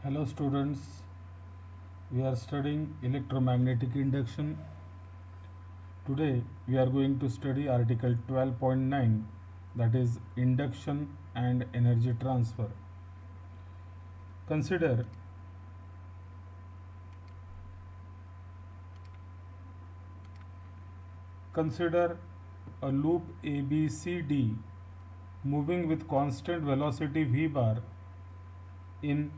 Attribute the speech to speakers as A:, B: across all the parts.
A: Hello students, we are studying electromagnetic induction. Today we are going to study article 12.9, that is induction and energy transfer. Consider consider a loop ABCD moving with constant velocity v bar in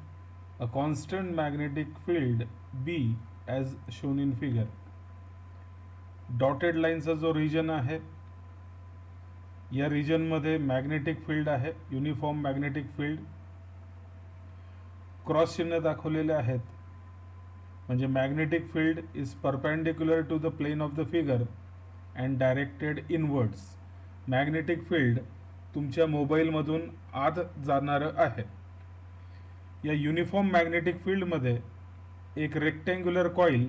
A: a constant magnetic field B as shown in figure. Dotted लाईनचा जो region आहे या रिजनमध्ये magnetic field आहे, uniform magnetic field. Cross चिन्ह दाखवलेले आहेत, म्हणजे magnetic field is perpendicular to the plane of the figure and directed inwards. Magnetic field तुमच्या मोबाईलमधून आत जाणारं आहे. या युनिफॉर्म मॅग्नेटिक फील्डमध्ये एक rectangular coil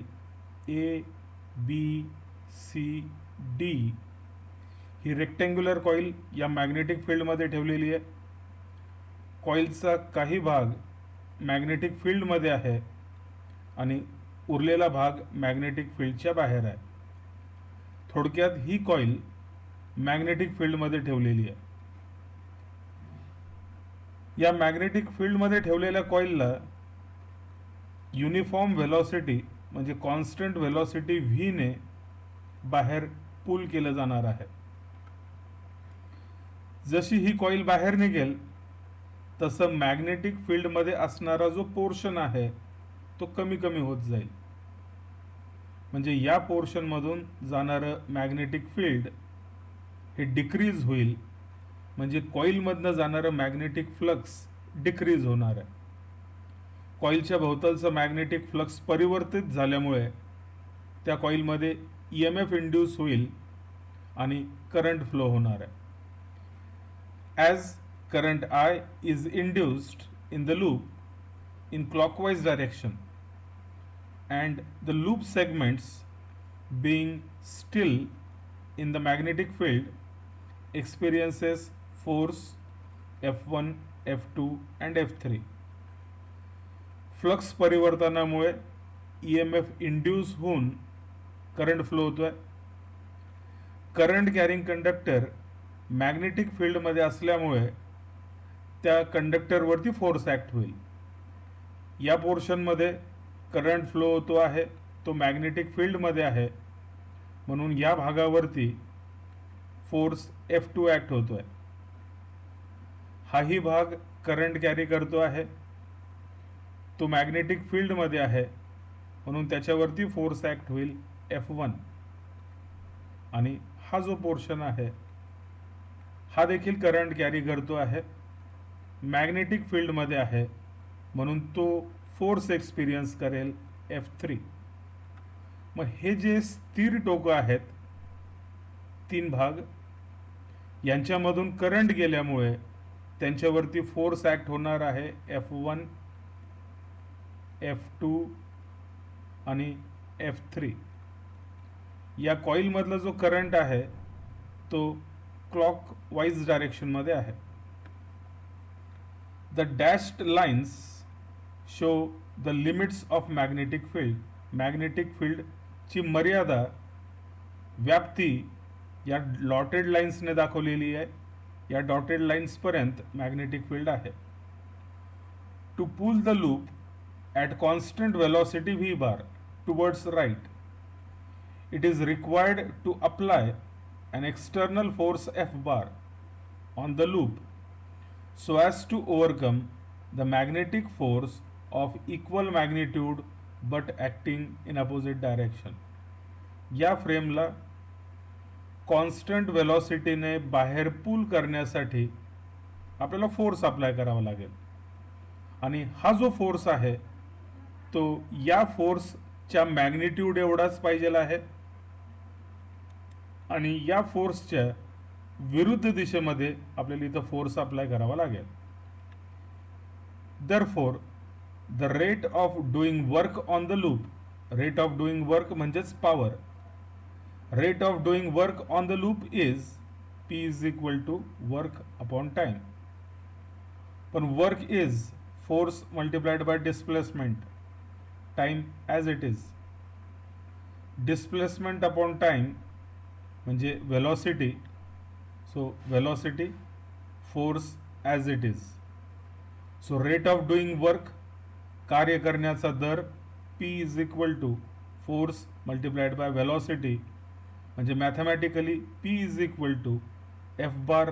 A: A B C D ही रेक्टँग्युलर कॉईल या मॅग्नेटिक फील्डमध्ये ठेवलेली आहे. कॉईलचा काही भाग मॅग्नेटिक फील्डमध्ये आहे आणि उरलेला भाग मॅग्नेटिक फील्डच्या बाहेर आहे. थोडक्यात ही कॉईल मॅग्नेटिक फील्डमध्ये ठेवलेली आहे. या मॅग्नेटिक फील्डमध्ये ठेवलेल्या कॉईलला युनिफॉर्म व्हेलॉसिटी म्हणजे कॉन्स्टंट व्हेलॉसिटी व्ही ने बाहेर पुल केलं जाणार आहे. जशी ही कॉईल बाहेर निघेल तसं मॅग्नेटिक फील्डमध्ये असणारा जो पोर्शन आहे तो कमी कमी होत जाईल. म्हणजे या पोर्शनमधून जाणारं मॅग्नेटिक फील्ड हे डिक्रीज होईल, म्हणजे कॉईलमधनं जाणारं मॅग्नेटिक फ्लक्स डिक्रीज होणार आहे. कॉईलच्या भोवतालचं मॅग्नेटिक फ्लक्स परिवर्तित झाल्यामुळे त्या कॉईलमध्ये EMF इंड्यूस होईल आणि करंट फ्लो होणार आहे. As current I is induced in the loop in clockwise direction and the loop segments being still in the magnetic field experiences force F1, F2 and F3. Flux परिवर्तनामुळे EMF induce होऊन current flow होतोय. Current carrying conductor magnetic फील्डमध्ये असल्यामुळे त्या कंडक्टरवरती force act होईल. या पोर्शनमध्ये current flow होतो आहे, तो मॅग्नेटिक फील्डमध्ये आहे, म्हणून या भागावरती फोर्स F2 ॲक्ट होतोय. हाही भाग करंट कॅरी करतो आहे, तो मॅग्नेटिक फील्डमध्ये आहे, म्हणून त्याच्यावरती फोर्स ॲक्ट होईल F1. आणि हा जो पोर्शन आहे हा देखील करंट कॅरी करतो आहे, मॅग्नेटिक फील्डमध्ये आहे, म्हणून तो फोर्स एक्सपिरियन्स करेल F3. मग हे जे स्थिर टोकं आहेत, तीन भाग, यांच्यामधून करंट गेल्यामुळे त्यांच्यावरती फोर्स ॲक्ट होणार आहे F1, F2 आणि F3. या कॉईलमधला जो करंट आहे तो क्लॉक वाईज डायरेक्शनमध्ये आहे. The dashed lines show the limits of magnetic field. Magnetic फील्डची मर्यादा, व्याप्ती या डॉटेड लाईन्सने दाखवलेली आहे. या डॉटेड लाईन्सपर्यंत मॅग्नेटिक फील्ड आहे. To pull the loop at constant velocity v bar towards right, it is required to apply an external force F bar on the loop so as to overcome the magnetic force of equal magnitude but acting in opposite direction. या फ्रेमला constant व्हेलॉसिटीने बाहेर पुल करण्यासाठी आपल्याला force apply करावा लागेल. आणि हा जो force आहे तो या फोर्सच्या मॅग्निट्यूड एवढाच पाहिजे आहे आणि या फोर्सच्या विरुद्ध दिशेमध्ये आपल्याला इथं फोर्स अप्लाय करावा लागेल. Therefore, the rate of doing work on the loop, rate of doing work म्हणजेच power, rate of doing work on the loop is P is equal to work upon time. पण work is force multiplied by displacement, time as it is. Displacement upon time म्हणजे velocity, so velocity, force as it is. So rate of doing work, कार्य करण्याचा दर, P is equal to force multiplied by velocity, म्हणजे mathematically P is equal to F bar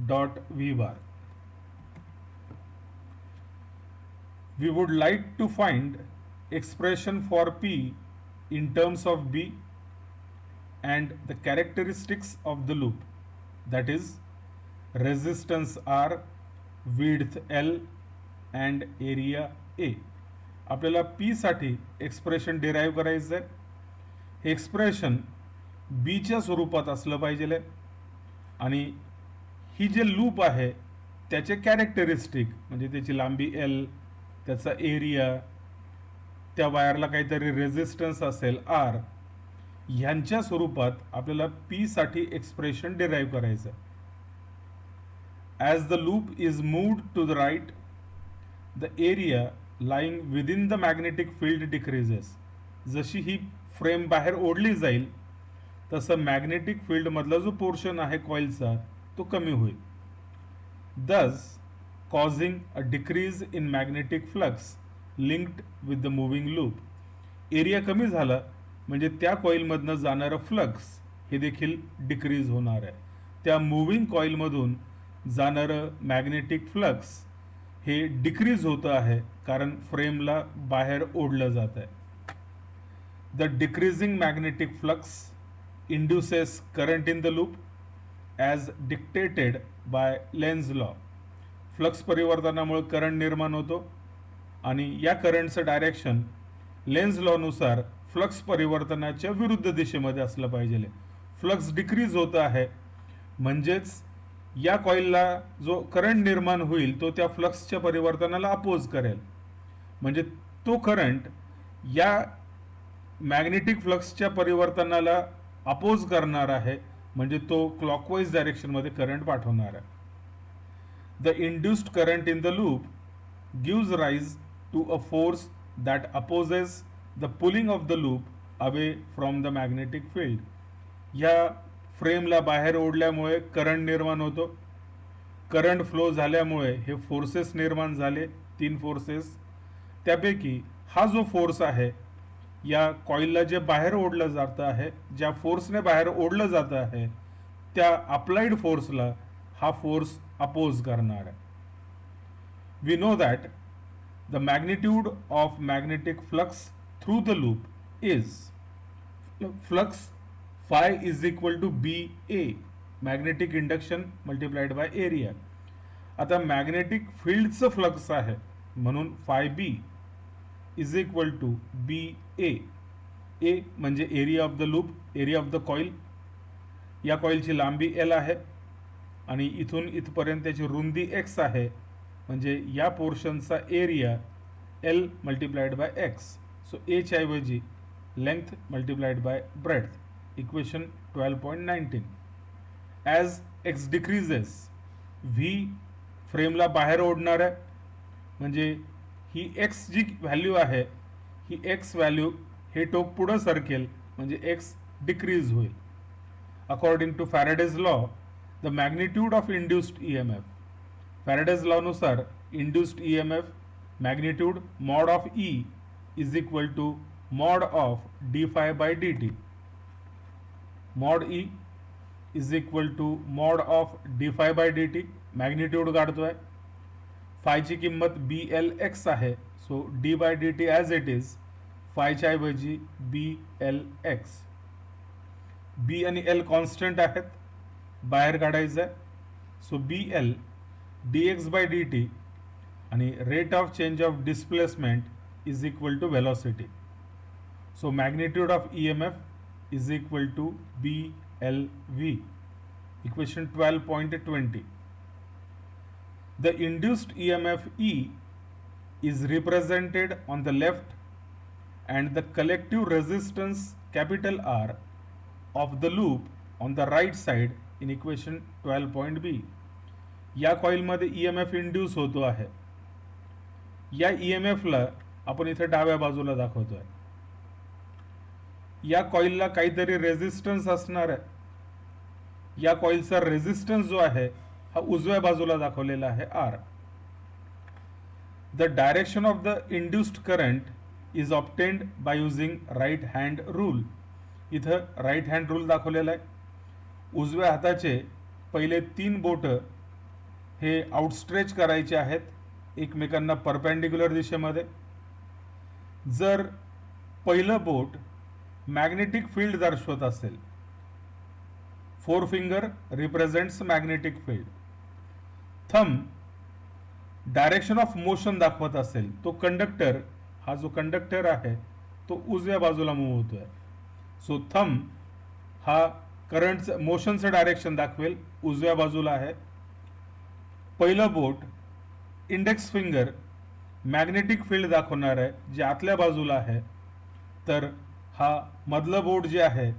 A: dot V bar. We would like to find expression for P in terms of B and the characteristics of the loop, that is resistance R, width L and area A. आपल्याला P साठी expression derive करायचं आहे. हे expression B च्या स्वरूपात असलं पाहिजे आणि ही जे लूप आहे त्याचे कॅरेक्टरिस्टिक म्हणजे त्याची लांबी L, त्याचा एरिया, त्या वायरला काहीतरी रेझिस्टन्स असेल R, ह्यांच्या स्वरूपात आपल्याला P साठी एक्सप्रेशन डिराईव्ह करायचं. As the loop is moved to the right, the area lying within the magnetic field decreases. जशी ही फ्रेम बाहेर ओढली जाईल तसं मॅग्नेटिक फील्डमधला जो पोर्शन आहे कॉइलचा तो कमी होईल. दस causing a decrease in magnetic flux linked with the moving loop. Area कमी झाला म्हणजे त्या कॉइलमधनं जाणारं फ्लक्स हे देखील डिक्रीज होणार आहे. त्या मुव्हिंग कॉइलमधून जाणारं मॅग्नेटिक फ्लक्स हे डिक्रीज होतं आहे कारण फ्रेमला बाहेर ओढलं जात आहे. The decreasing magnetic flux induces current in the loop as dictated by Lenz law. Flux परिवर्तनामुळे करंट निर्माण होतो आणि या करंटचं डायरेक्शन लेन्झ लॉनुसार फ्लक्स परिवर्तनाच्या विरुद्ध दिशेमध्ये असलं पाहिजे. फ्लक्स डिक्रीज होतं आहे म्हणजेच या कॉइलला जो करंट निर्माण होईल तो त्या फ्लक्सच्या परिवर्तनाला अपोज करेल, म्हणजे तो करंट या मॅग्नेटिक फ्लक्सच्या परिवर्तनाला अपोज करणार आहे, म्हणजे तो क्लॉकवाईज डायरेक्शनमध्ये करंट पाठवणार आहे. The induced current in the loop gives rise to a force that opposes the pulling of the loop away from the magnetic field. या फ्रेमला बाहेर ओढल्यामुळे करंट निर्माण होतो. करंट फ्लो झाल्यामुळे हे फोर्सेस निर्माण झाले, 3 फोर्सेस. त्यापैकी हा जो फोर्स आहे या कॉइलला जे बाहेर ओढलं जातं आहे, ज्या फोर्सने बाहेर ओढलं जातं आहे त्या अप्लाइड फोर्सला हा फोर्स अपोज करणार आहे. We know that the magnitude of magnetic flux through the loop is flux phi is equal to BA, magnetic induction multiplied by area. आता मॅग्नेटिक फील्डचं फ्लक्स आहे म्हणून phi B is equal to B A. A म्हणजे area of the loop, area of the coil. या कॉइलची लांबी L आहे आणि इथून इथपर्यंत त्याची रुंदी X आहे, म्हणजे या पोर्शनचा area L multiplied by X. So एच्या ऐवजी length multiplied by breadth. Equation 12.19. As X decreases, V फ्रेमला बाहेर ओढणार आहे, म्हणजे ही X जी व्हॅल्यू आहे ही X व्हॅल्यू हे टोक पुढं सरकेल म्हणजे X डिक्रीज होईल. According to Faraday's law the magnitude of induced EMF. Faraday's लॉनुसार induced EMF magnitude mod of E is equal to mod of d phi by d t. Mod E is equal to mod of d phi by d t. Magnitude काढतोय, फायची किंमत BLX आहे, so d by d t as it is, फायच्या ऐवजी BLX. B आणि L constant आहेत, बाहेर काढायचं आहे, so BL dx by d t आणि rate of change of displacement is equal to velocity. So magnitude of EMF is equal to BLV. Equation 12.20. The induced EMF E is represented on the left and the collective resistance capital R of the loop on the right side in equation 12.B. या कॉइलमध्ये EMF induce होतो आहे या EMF-ला आपण इथे डाव्या बाजूला दाखवतोय. या कॉइलला काहीतरी रेझिस्टन्स असणार आहे. या कॉइलचा रेझिस्टन्स जो आहे हा उजव्या बाजूला दाखवलेला आहे R. The direction of the induced current is obtained by using right hand rule. इथं राईट हँड रूल दाखवलेला आहे. उजव्या हाताचे पहिले 3 बोट हे आउटस्ट्रेच करायचे आहेत एकमेकांना परपेंडिक्युलर दिशेमध्ये. जर पहिलं बोट मॅग्नेटिक फील्ड दर्शवत असेल, 4 finger represents magnetic field. Thumb direction of motion दाखवत असेल, तो कंडक्टर, हा जो कंडक्टर आहे तो उजव्या बाजूला मूव्ह होतोय. सो थंब हा करंटचं मोशनचं डायरेक्शन दाखवेल, उजव्या बाजूला आहे. पहिलं बोट इंडेक्स फिंगर मॅग्नेटिक फील्ड दाखवणार आहे, जे आतल्या बाजूला आहे. तर हा मधलं बोट जे आहे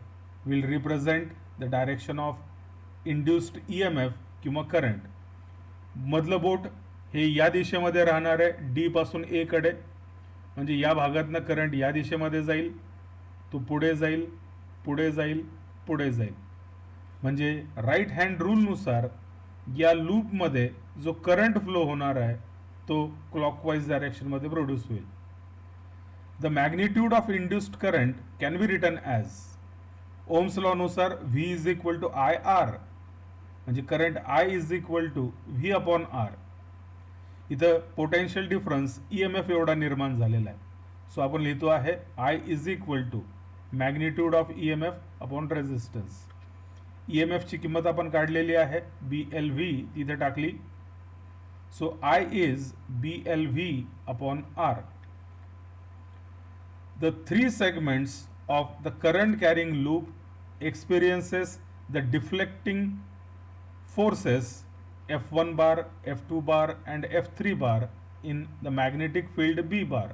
A: will represent the direction of induced EMF किंवा करंट. मधलं बोट हे या दिशेमध्ये राहणार आहे, D पासून A कडे. म्हणजे या भागातनं करंट या दिशेमध्ये जाईल, तो पुढे जाईल, पुढे जाईल, पुढे जाईल. म्हणजे राईट हँड रूलनुसार या लूपमध्ये जो करंट फ्लो होणार आहे तो क्लॉकवाईज डायरेक्शनमध्ये प्रोड्यूस होईल. The magnitude of induced current can be written as, Ohm's law नुसार V is equal to IR. म्हणजे current I is equal to V upon R. इथं पोटेन्शियल डिफरन्स EMF एवढा निर्माण झालेला आहे. सो आपण लिहितो आहे I is equal to magnitude of EMF upon resistance. EMF ची किंमत आपण काढलेली आहे, BLV तिथे टाकली. So I is BLV upon R. The 3 segments of the current carrying loop experiences the deflecting forces F1 bar, F2 bar and F3 bar in the magnetic field B bar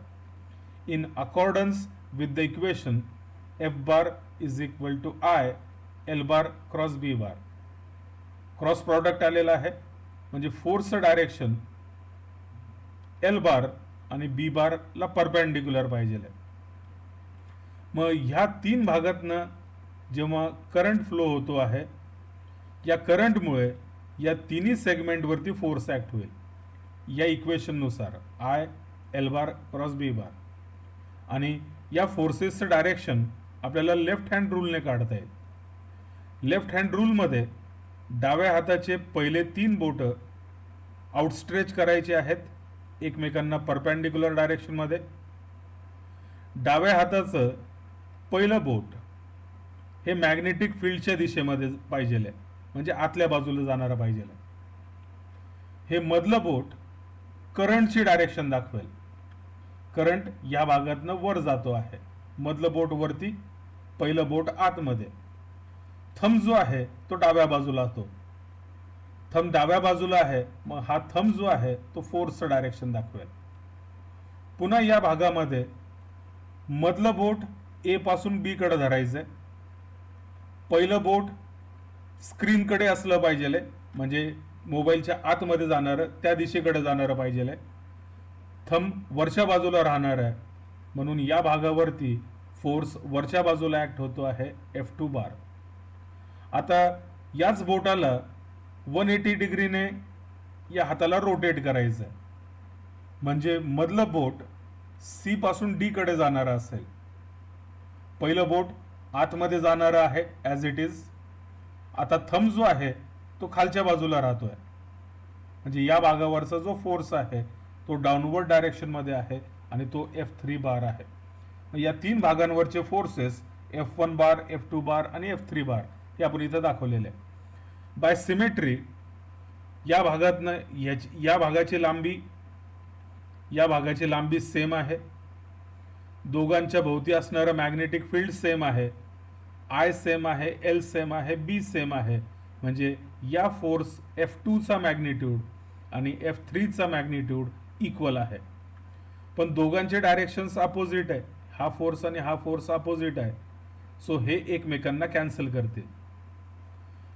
A: in accordance with the equation F bar is equal to I L bar cross B bar. Cross product आलेला आहे, म्हणजे फोर्सचं direction L बार आणि B बारला perpendicular पाहिजे. मग ह्या 3 भागातनं जेव्हा current flow होतो आहे, या करंटमुळे या तिन्ही सेगमेंटवरती फोर्स ॲक्ट होईल या इक्वेशननुसार I L bar cross B बार. आणि या फोर्सेसचं डायरेक्शन आपल्याला लेफ्ट हँड रूलने काढता येईल. लेफ्ट हँड रूलमध्ये डाव्या हाताचे पहिले 3 बोट आउटस्ट्रेच करायचे आहेत एकमेकांना परपेंडिक्युलर डायरेक्शनमध्ये. डाव्या हाताचं पहिलं बोट हे मॅग्नेटिक फील्डच्या दिशेमध्ये पाहिजे, म्हणजे आतल्या बाजूला जाणारा पाहिजे. हे मधलं बोट करंटची डायरेक्शन दाखवेल. करंट या भागातनं वर जातो आहे, मधलं बोट वरती, पहिलं बोट आतमध्ये. थंब जो आहे तो डाव्या बाजूला असतो. थंब डाव्या बाजूला आहे, मग हा थंब जो आहे तो फोर्सचं डायरेक्शन दाखवेल. पुन्हा या भागामध्ये मधलं बोट A पासून B कडे धरायचंय. पहिलं बोट स्क्रीनकडे असलं पाहिजे, म्हणजे मोबाईलच्या आतमध्ये जाणारं, त्या दिशेकडे जाणारं पाहिजे. थंब वरच्या बाजूला राहणार आहे, म्हणून या भागावरती फोर्स वरच्या बाजूला ऍक्ट होतो आहे F2 बार. आता याच बोटाला 180 डिग्रीने या हाताला रोटेट करायचं आहे, म्हणजे मधलं बोट C पासून D कडे जाणारं असेल. पहिलं बोट आतमध्ये जाणारं आहे ॲज इट इज. आता थंब जो आहे तो खालच्या बाजूला राहतोय, म्हणजे या भागावरचा जो फोर्स आहे तो डाऊनवर्ड डायरेक्शनमध्ये आहे आणि तो F3 बार आहे. या 3 भागांवरचे फोर्सेस F1 बार, F2 बार आणि F3 बार हे आपण इथं दाखवलेले आहे. बाय सिमेट्री या भागातनं या भागाची लांबी सेम आहे. दोघांच्या भोवती असणारं मॅग्नेटिक फील्ड सेम आहे. I सेम आहे, L सेम आहे, B सेम आहे. म्हणजे या फोर्स F2 चा मॅग्निट्यूड आणि F3 चा मॅग्निट्यूड इक्वल आहे. पण दोघांचे डायरेक्शन्स अपोजिट आहे. हा फोर्स आणि हा फोर्स अपोजिट आहे, सो हे एकमेकांना कॅन्सल करतील.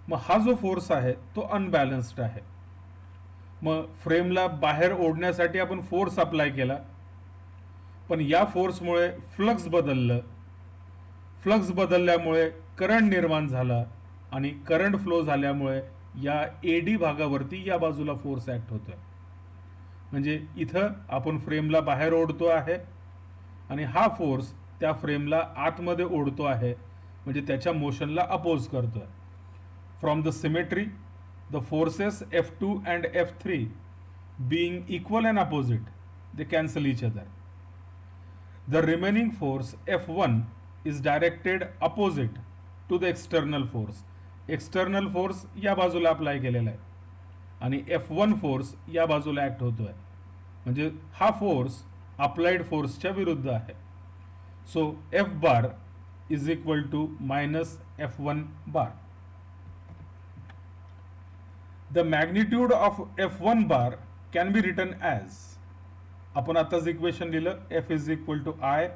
A: मग हा जो फोर्स आहे तो अनबॅलन्स्ड आहे. मग फ्रेमला बाहेर ओढण्यासाठी आपण फोर्स अप्लाय केला, पण या फोर्समुळे फ्लक्स बदलल्यामुळे करंट निर्माण झाला आणि करंट फ्लो झाल्यामुळे या एडी भागावरती या बाजूला फोर्स ऍक्ट होतोय. म्हणजे इथं आपण फ्रेमला बाहेर ओढतो आहे आणि हा फोर्स त्या फ्रेमला आतमध्ये ओढतो आहे, म्हणजे त्याच्या मोशनला अपोज करतोय. From the symmetry, the forces F2 and F3 being equal and opposite, they cancel each other. The remaining force F1 is directed opposite to the external force. External force या बाजूला apply केलेला आहे आणि F1 force या बाजूला act होतोय, म्हणजे हा फोर्स अप्लाइड फोर्सच्या विरुद्ध आहे. So F bar is equal to minus F1 bar. The magnitude of F1 bar can be written as, आपण आताच इक्वेशन लिहिलं, F is equal to I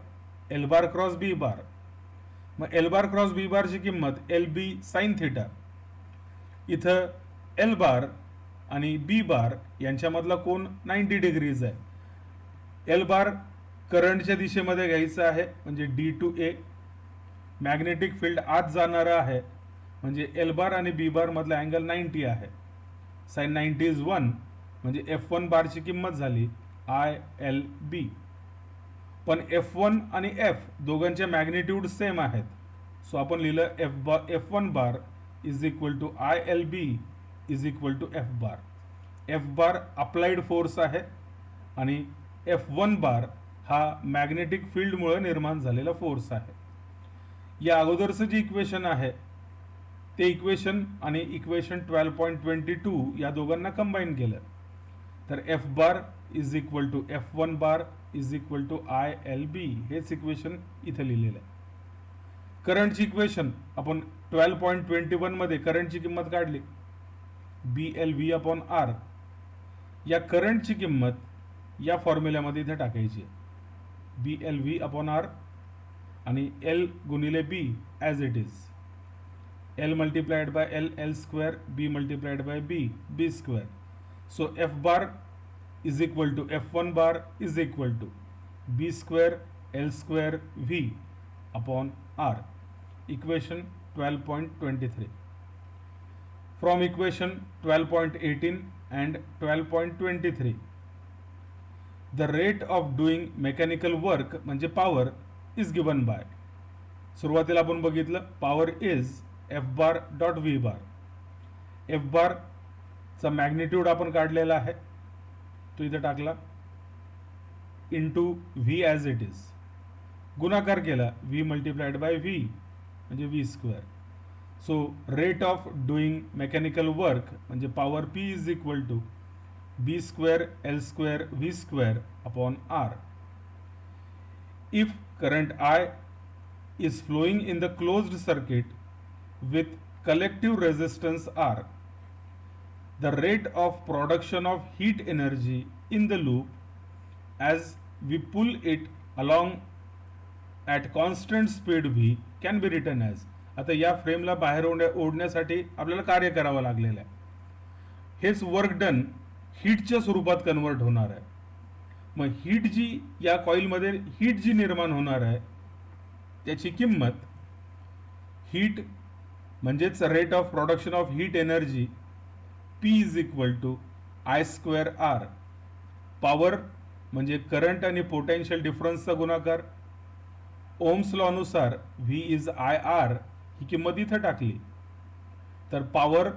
A: L bar cross B bar. मग L bar cross B बारची किंमत L B sine theta. इथं L bar आणि B बार यांच्यामधला कोन 90 degrees आहे. एल बार करंटच्या दिशेमध्ये घ्यायचं आहे, म्हणजे D to A. Magnetic field आत जाणारा आहे, म्हणजे एल बार आणि बी बार मधला अँगल 90 आहे. साइन 90 इज 1, म्हणजे F1 बारची किंमत झाली आय एल बी. पण F1 आणि F दोघांचे मॅग्निट्यूड सेम आहेत, सो आपण लिहिलं F1 bar is equal to I L B is equal to F bar. F bar applied force आहे आणि F1 बार हा मॅग्नेटिक फील्डमुळे निर्माण झालेला फोर्स आहे. या अगोदरचं जे इक्वेशन आहे ते इक्वेशन आणि इक्वेशन 12.22 या दोघांना कंबाईन केलं तर F bar is equal to F1 bar is equal to I L B, हेच इक्वेशन इथं लिहिलेलं आहे. करंटची इक्वेशन आपण 12.21 मध्ये करंटची किंमत काढली, B L V upon R. या करंटची किंमत या फॉर्म्युल्यामध्ये इथे टाकायची, B L V upon R आणि एल गुणिले B as it is. L multiplied by L L square, B multiplied by B B square. So F bar is equal to F1 bar is equal to B square L square V upon R. Equation 12.23. From equation 12.18 and 12.23, the rate of doing mechanical work म्हणजे power is given by, सुरुवातीला आपण बघितलं power is F bar dot V bar. F bar चा magnitude आपण काढलेला आहे, तो इथे टाकला, into V as it is, गुणाकार केला व्ही मल्टिप्लाइड बाय व्ही म्हणजे V square. So rate of doing mechanical work म्हणजे power P is equal to B square L square V square upon R. If current I is flowing in the closed circuit with collective resistance R, the rate of production of heat energy in the loop as we pull it along at constant speed v can be written as. आता या फ्रेमला बाहेर ओढण्यासाठी आपल्याला कार्य करावं लागलेलं आहे. हेच वर्क डन हीटच्या स्वरूपात कन्वर्ट होणार आहे. मग हीट जी या कॉइलमध्ये हीट जी निर्माण होणार आहे त्याची किंमत, हीट म्हणजेच rate of production of heat energy P is equal to I square R. Power म्हणजे करंट आणि पोटेन्शियल डिफरन्सचा गुणाकार. ओम्स लॉ नुसार V इज आय आर ही किंमत इथं टाकली तर पॉवर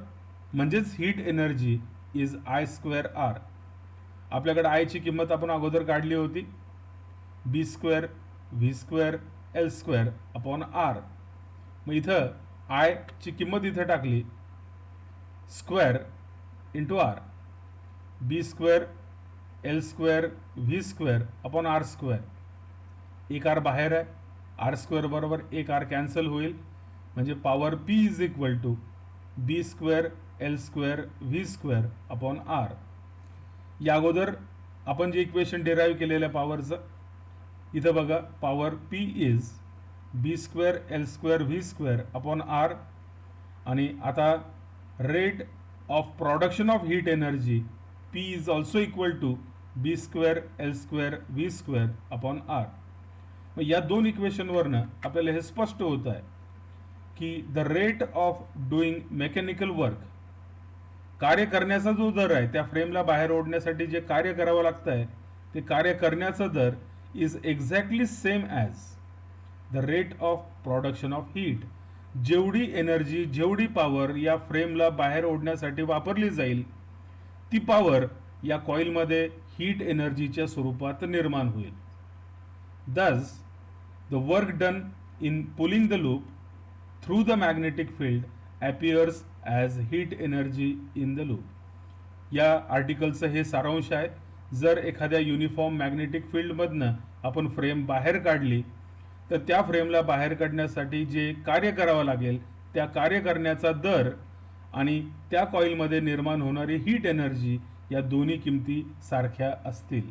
A: म्हणजेच heat energy is I square R. आपल्याकडे आय ची किंमत आपण अगोदर काढली होती, B square V square L square upon R. मग इथं आय ची किंमत इथं टाकली, स्क्वेअर इंटू आर, बी square L square V square upon R square. एक आर बाहेर आहे, आर स्क्वेअर बरोबर एक आर कॅन्सल होईल, म्हणजे power P is equal to B square L square V square upon R. या अगोदर आपण जे इक्वेशन डिराईव्ह केलेलं पॉवरचं, इथं बघा power P is B square L square V square upon R. आणि आता rate of production of heat energy P is also equal to B square L square V square upon R. मग या दोन इक्वेशनवरनं आपल्याला हे स्पष्ट होत आहे की the rate of doing mechanical work, कार्य करण्याचा जो दर आहे, त्या फ्रेमला बाहेर ओढण्यासाठी जे कार्य करावं लागतं आहे ते कार्य करण्याचा there is exactly same as the rate of production of heat. जेवढी एनर्जी, जेवढी पॉवर या फ्रेमला बाहेर ओढण्यासाठी वापरली जाईल ती पॉवर या कॉइलमध्ये हीट एनर्जीच्या स्वरूपात निर्माण होईल. Thus, the work done in pulling the loop through the magnetic field appears as heat energy in the loop. या आर्टिकलचं हे सारांश आहे. जर एखाद्या युनिफॉर्म मॅग्नेटिक फील्डमधनं आपण फ्रेम बाहेर काढली तर त्या फ्रेमला बाहेर काढण्यासाठी जे कार्य करावं लागेल त्या कार्य करण्याचा दर आणि त्या कॉइलमध्ये निर्माण होणारी हीट एनर्जी या दोन्ही किमती सारख्या असतील.